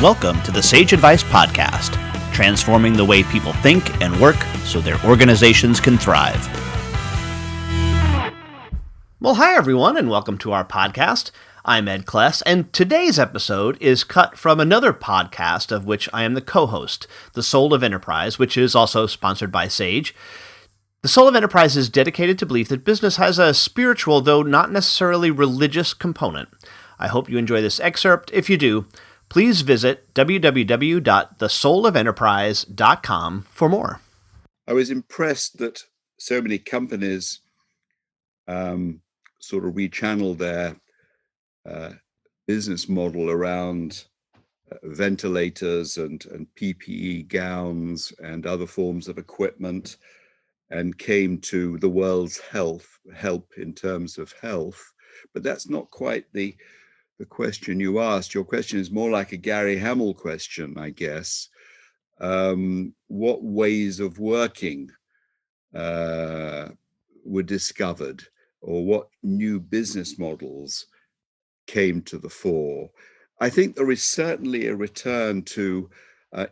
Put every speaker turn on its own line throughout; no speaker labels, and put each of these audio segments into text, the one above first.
Welcome to the Sage Advice Podcast, transforming the way people think and work so their organizations can thrive. Well, hi everyone, and welcome to our podcast. I'm Ed Kless, and today's episode is cut from another podcast of which I am the co-host, The Soul of Enterprise, which is also sponsored by Sage. The Soul of Enterprise is dedicated to belief that business has a spiritual, though not necessarily religious, component. I hope you enjoy this excerpt. If you do, please visit www.thesoulofenterprise.com for more.
I was impressed that so many companies sort of rechanneled their business model around ventilators and PPE gowns and other forms of equipment, and came to the world's help in terms of health. But that's not quite the question you asked. Your question is more like a Gary Hamel question, I guess. What ways of working were discovered, or what new business models came to the fore? I think there is certainly a return to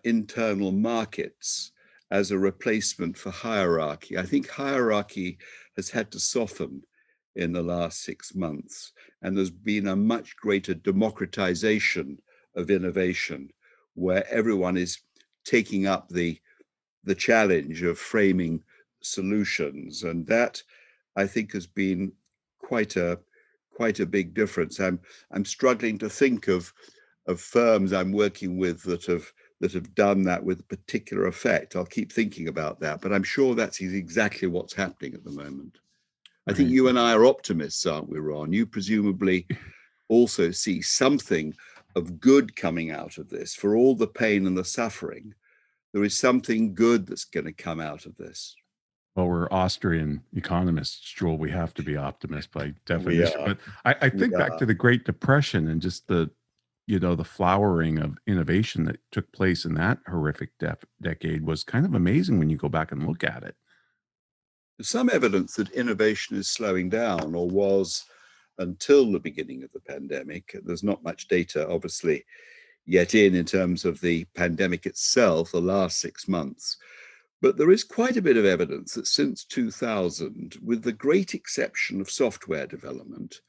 internal markets as a replacement for hierarchy. I think hierarchy has had to soften in the last 6 months, and there's been a much greater democratization of innovation, where everyone is taking up the challenge of framing solutions, and that, I think, has been quite a big difference. I'm struggling to think of firms I'm working with that have done that with a particular effect. I'll keep thinking about that, but I'm sure that's exactly what's happening at the moment. I think you and I are optimists, aren't we, Ron? You presumably also see something of good coming out of this. For all the pain and the suffering, there is something good that's going to come out of this.
Well, we're Austrian economists, Joel. We have to be optimists by definition. But I think back to the Great Depression and just the flowering of innovation that took place in that horrific decade was kind of amazing when you go back and look at it.
There's some evidence that innovation is slowing down, or was until the beginning of the pandemic. There's not much data, obviously, yet in terms of the pandemic itself, the last 6 months. But there is quite a bit of evidence that since 2000, with the great exception of software development,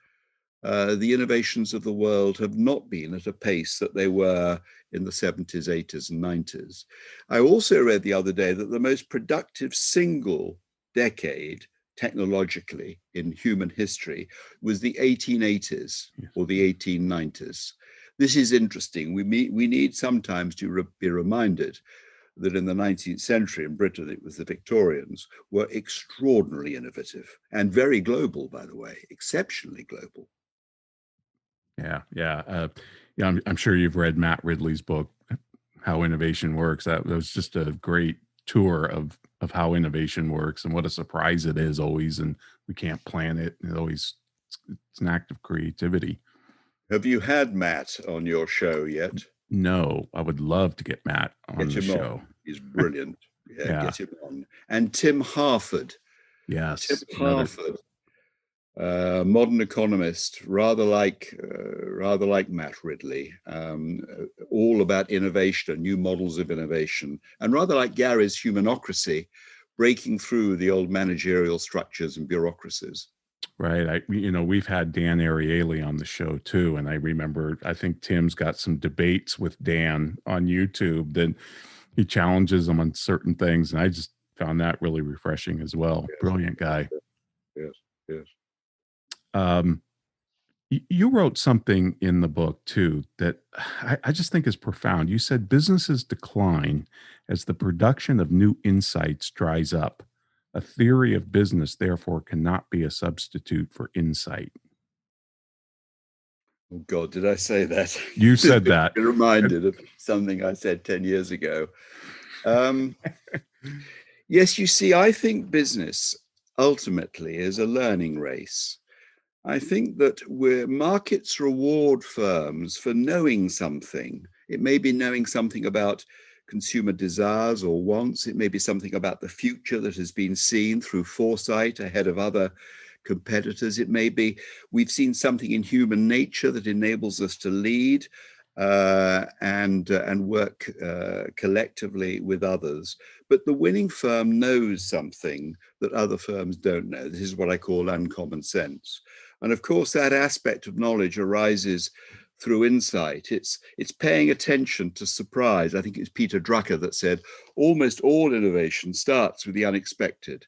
the innovations of the world have not been at a pace that they were in the 70s, 80s, and 90s. I also read the other day that the most productive single decade technologically in human history was the 1880s or the 1890s. This is interesting. We need sometimes to be reminded that in the 19th century in Britain, it was the Victorians were extraordinarily innovative and very global, by the way, exceptionally global.
I'm sure you've read Matt Ridley's book, How Innovation Works. That was just a great tour of how innovation works and what a surprise it is always, and we can't plan it. It's an act of creativity.
Have you had Matt on your show yet?
No, I would love to get Matt on the show.
He's brilliant. Get him on. And Tim Harford.
Yes.
Tim Harford, modern economist, rather like Matt Ridley, all about innovation, new models of innovation, and rather like Gary's Humanocracy, breaking through the old managerial structures and bureaucracies.
Right. We've had Dan Ariely on the show too. And I remember, I think Tim's got some debates with Dan on YouTube that he challenges him on certain things. And I just found that really refreshing as well. Yes. Brilliant guy.
Yes.
You wrote something in the book too that I just think is profound. You said businesses decline as the production of new insights dries up. A theory of business, therefore, cannot be a substitute for insight.
Oh God, did I say that?
You said that.
You're reminded of something I said 10 years ago. Yes, you see, I think business ultimately is a learning race. I think that where markets reward firms for knowing something, it may be knowing something about consumer desires or wants. It may be something about the future that has been seen through foresight ahead of other competitors. It may be we've seen something in human nature that enables us to lead. and work collectively with others. But the winning firm knows something that other firms don't know. This is what I call uncommon sense. And of course, that aspect of knowledge arises through insight. It's paying attention to surprise. I think it's Peter Drucker that said, almost all innovation starts with the unexpected.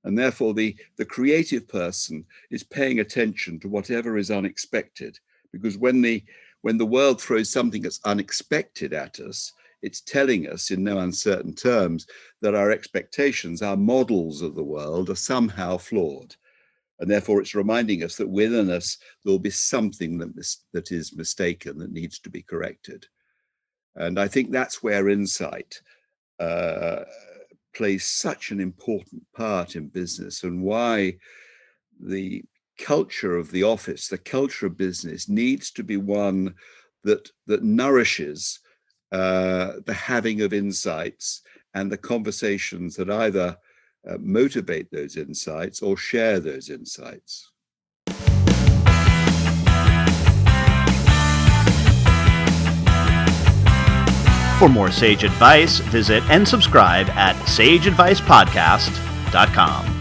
And therefore, the creative person is paying attention to whatever is unexpected. Because when the world throws something that's unexpected at us, it's telling us in no uncertain terms that our expectations, our models of the world, are somehow flawed. And therefore, it's reminding us that within us, there'll be something that is mistaken, that needs to be corrected. And I think that's where insight plays such an important part in business, and why the culture of the office, the culture of business, needs to be one that nourishes the having of insights and the conversations that either motivate those insights or share those insights.
For more sage advice, visit and subscribe at sageadvicepodcast.com.